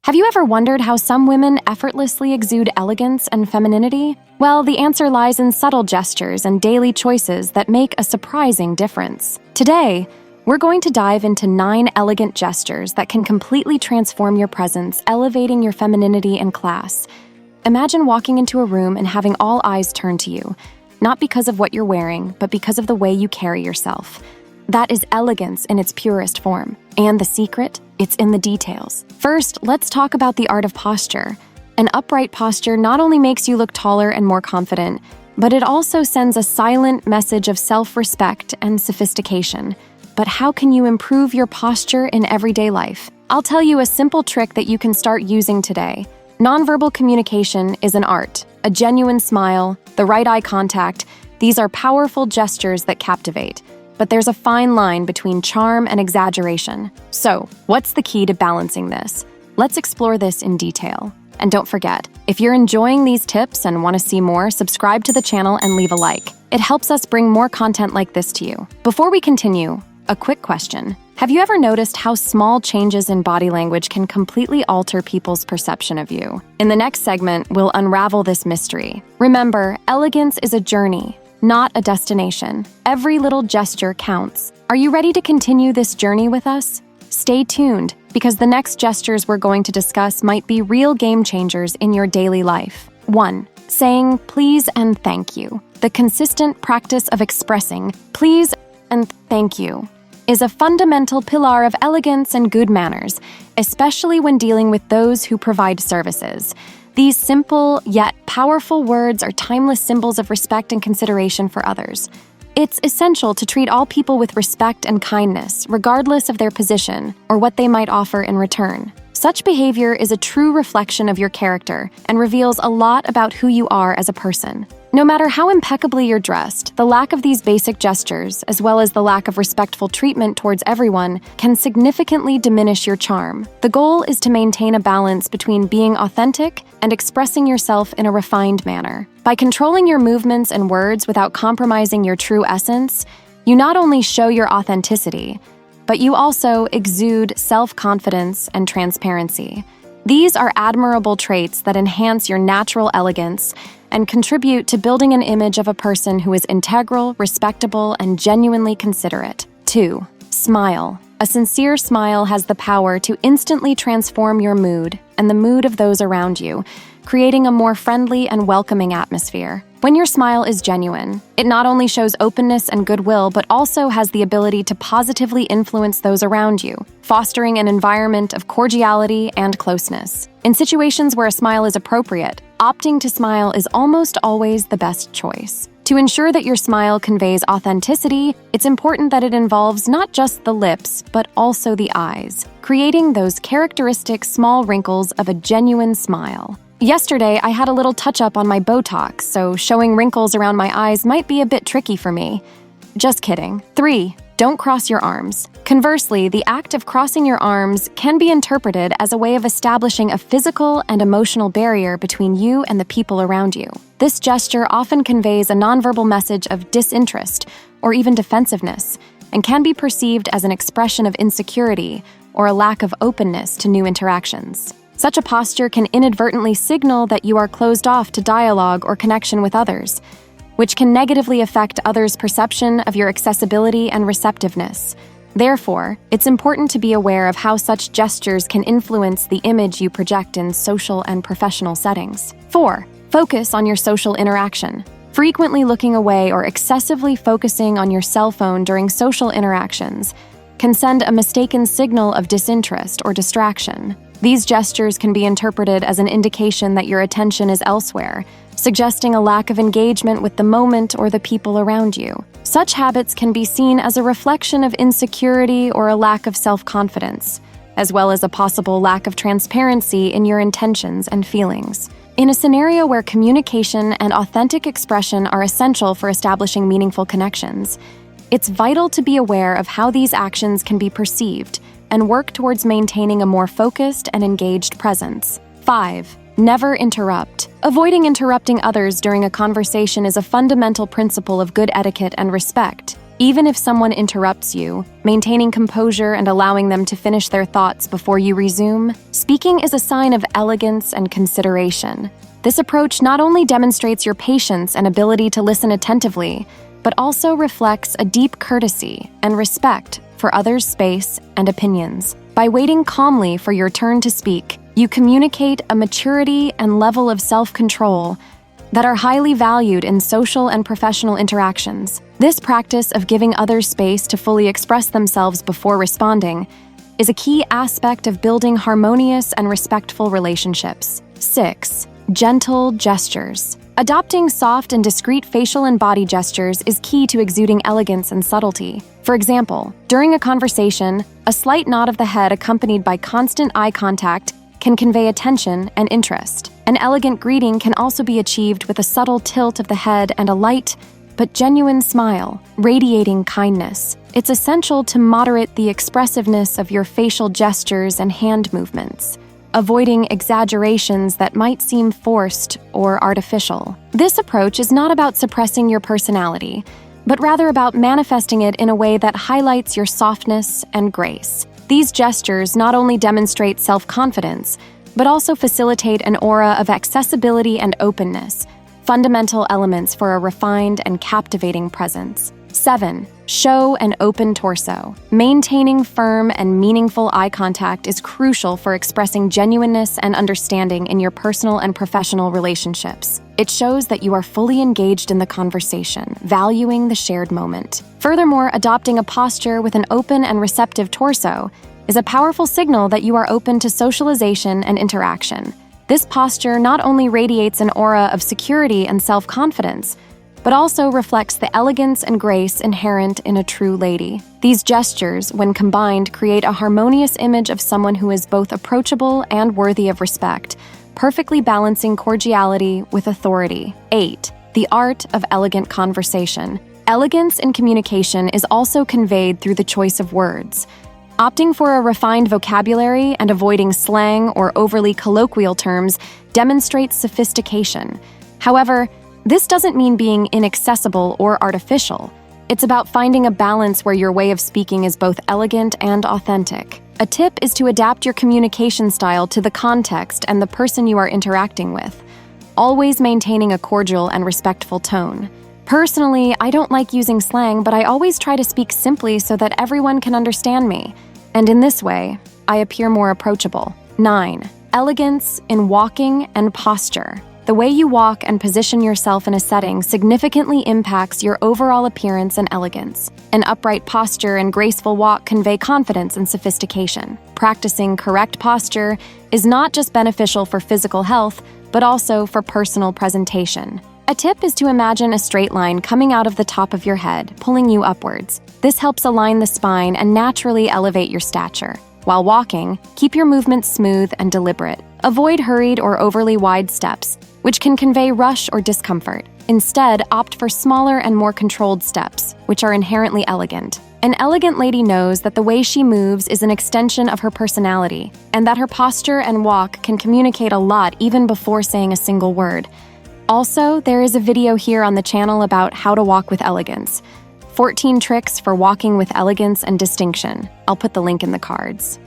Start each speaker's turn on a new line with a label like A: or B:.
A: Have you ever wondered how some women effortlessly exude elegance and femininity? Well, the answer lies in subtle gestures and daily choices that make a surprising difference. Today, we're going to dive into 9 elegant gestures that can completely transform your presence, elevating your femininity and class. Imagine walking into a room and having all eyes turn to you, not because of what you're wearing, but because of the way you carry yourself. That is elegance in its purest form. And the secret? It's in the details. First, let's talk about the art of posture. An upright posture not only makes you look taller and more confident, but it also sends a silent message of self-respect and sophistication. But how can you improve your posture in everyday life? I'll tell you a simple trick that you can start using today. Nonverbal communication is an art. A genuine smile, the right eye contact, these are powerful gestures that captivate. But there's a fine line between charm and exaggeration. So, what's the key to balancing this? Let's explore this in detail. And don't forget, if you're enjoying these tips and want to see more, subscribe to the channel and leave a like. It helps us bring more content like this to you. Before we continue, a quick question. Have you ever noticed how small changes in body language can completely alter people's perception of you? In the next segment, we'll unravel this mystery. Remember, elegance is a journey, not a destination. Every little gesture counts. Are you ready to continue this journey with us? Stay tuned, because the next gestures we're going to discuss might be real game changers in your daily life. 1. Saying please and thank you. The consistent practice of expressing please and thank you is a fundamental pillar of elegance and good manners, especially when dealing with those who provide services. These simple yet powerful words are timeless symbols of respect and consideration for others. It's essential to treat all people with respect and kindness, regardless of their position or what they might offer in return. Such behavior is a true reflection of your character and reveals a lot about who you are as a person. No matter how impeccably you're dressed, the lack of these basic gestures, as well as the lack of respectful treatment towards everyone, can significantly diminish your charm. The goal is to maintain a balance between being authentic and expressing yourself in a refined manner. By controlling your movements and words without compromising your true essence, you not only show your authenticity, but you also exude self-confidence and transparency. These are admirable traits that enhance your natural elegance and contribute to building an image of a person who is integral, respectable, and genuinely considerate. 2. Smile. A sincere smile has the power to instantly transform your mood and the mood of those around you, creating a more friendly and welcoming atmosphere. When your smile is genuine, it not only shows openness and goodwill, but also has the ability to positively influence those around you, fostering an environment of cordiality and closeness. In situations where a smile is appropriate, opting to smile is almost always the best choice. To ensure that your smile conveys authenticity, it's important that it involves not just the lips, but also the eyes, creating those characteristic small wrinkles of a genuine smile. Yesterday, I had a little touch-up on my Botox, so showing wrinkles around my eyes might be a bit tricky for me. Just kidding. 3. Don't cross your arms. Conversely, the act of crossing your arms can be interpreted as a way of establishing a physical and emotional barrier between you and the people around you. This gesture often conveys a nonverbal message of disinterest or even defensiveness, and can be perceived as an expression of insecurity or a lack of openness to new interactions. Such a posture can inadvertently signal that you are closed off to dialogue or connection with others, which can negatively affect others' perception of your accessibility and receptiveness. Therefore, it's important to be aware of how such gestures can influence the image you project in social and professional settings. 4. Focus on your social interaction. Frequently looking away or excessively focusing on your cell phone during social interactions can send a mistaken signal of disinterest or distraction. These gestures can be interpreted as an indication that your attention is elsewhere, suggesting a lack of engagement with the moment or the people around you. Such habits can be seen as a reflection of insecurity or a lack of self-confidence, as well as a possible lack of transparency in your intentions and feelings. In a scenario where communication and authentic expression are essential for establishing meaningful connections, it's vital to be aware of how these actions can be perceived and work towards maintaining a more focused and engaged presence. 5. Never interrupt. Avoiding interrupting others during a conversation is a fundamental principle of good etiquette and respect. Even if someone interrupts you, maintaining composure and allowing them to finish their thoughts before you resume, speaking is a sign of elegance and consideration. This approach not only demonstrates your patience and ability to listen attentively, but also reflects a deep courtesy and respect for others' space and opinions. By waiting calmly for your turn to speak, you communicate a maturity and level of self-control that are highly valued in social and professional interactions. This practice of giving others space to fully express themselves before responding is a key aspect of building harmonious and respectful relationships. 6. Gentle gestures. Adopting soft and discreet facial and body gestures is key to exuding elegance and subtlety. For example, during a conversation, a slight nod of the head accompanied by constant eye contact can convey attention and interest. An elegant greeting can also be achieved with a subtle tilt of the head and a light but genuine smile, radiating kindness. It's essential to moderate the expressiveness of your facial gestures and hand movements, avoiding exaggerations that might seem forced or artificial. This approach is not about suppressing your personality, but rather about manifesting it in a way that highlights your softness and grace. These gestures not only demonstrate self-confidence, but also facilitate an aura of accessibility and openness, fundamental elements for a refined and captivating presence. 7. Show an open torso. Maintaining firm and meaningful eye contact is crucial for expressing genuineness and understanding in your personal and professional relationships. It shows that you are fully engaged in the conversation, valuing the shared moment. Furthermore, adopting a posture with an open and receptive torso is a powerful signal that you are open to socialization and interaction. This posture not only radiates an aura of security and self-confidence, but also reflects the elegance and grace inherent in a true lady. These gestures, when combined, create a harmonious image of someone who is both approachable and worthy of respect, perfectly balancing cordiality with authority. 8. The art of elegant conversation. Elegance in communication is also conveyed through the choice of words. Opting for a refined vocabulary and avoiding slang or overly colloquial terms demonstrates sophistication. However, this doesn't mean being inaccessible or artificial. It's about finding a balance where your way of speaking is both elegant and authentic. A tip is to adapt your communication style to the context and the person you are interacting with, always maintaining a cordial and respectful tone. Personally, I don't like using slang, but I always try to speak simply so that everyone can understand me. And in this way, I appear more approachable. 9. Elegance in walking and posture. The way you walk and position yourself in a setting significantly impacts your overall appearance and elegance. An upright posture and graceful walk convey confidence and sophistication. Practicing correct posture is not just beneficial for physical health, but also for personal presentation. A tip is to imagine a straight line coming out of the top of your head, pulling you upwards. This helps align the spine and naturally elevate your stature. While walking, keep your movements smooth and deliberate. Avoid hurried or overly wide steps, which can convey rush or discomfort. Instead, opt for smaller and more controlled steps, which are inherently elegant. An elegant lady knows that the way she moves is an extension of her personality, and that her posture and walk can communicate a lot even before saying a single word. Also, there is a video here on the channel about how to walk with elegance. 14 tricks for walking with elegance and distinction. I'll put the link in the cards.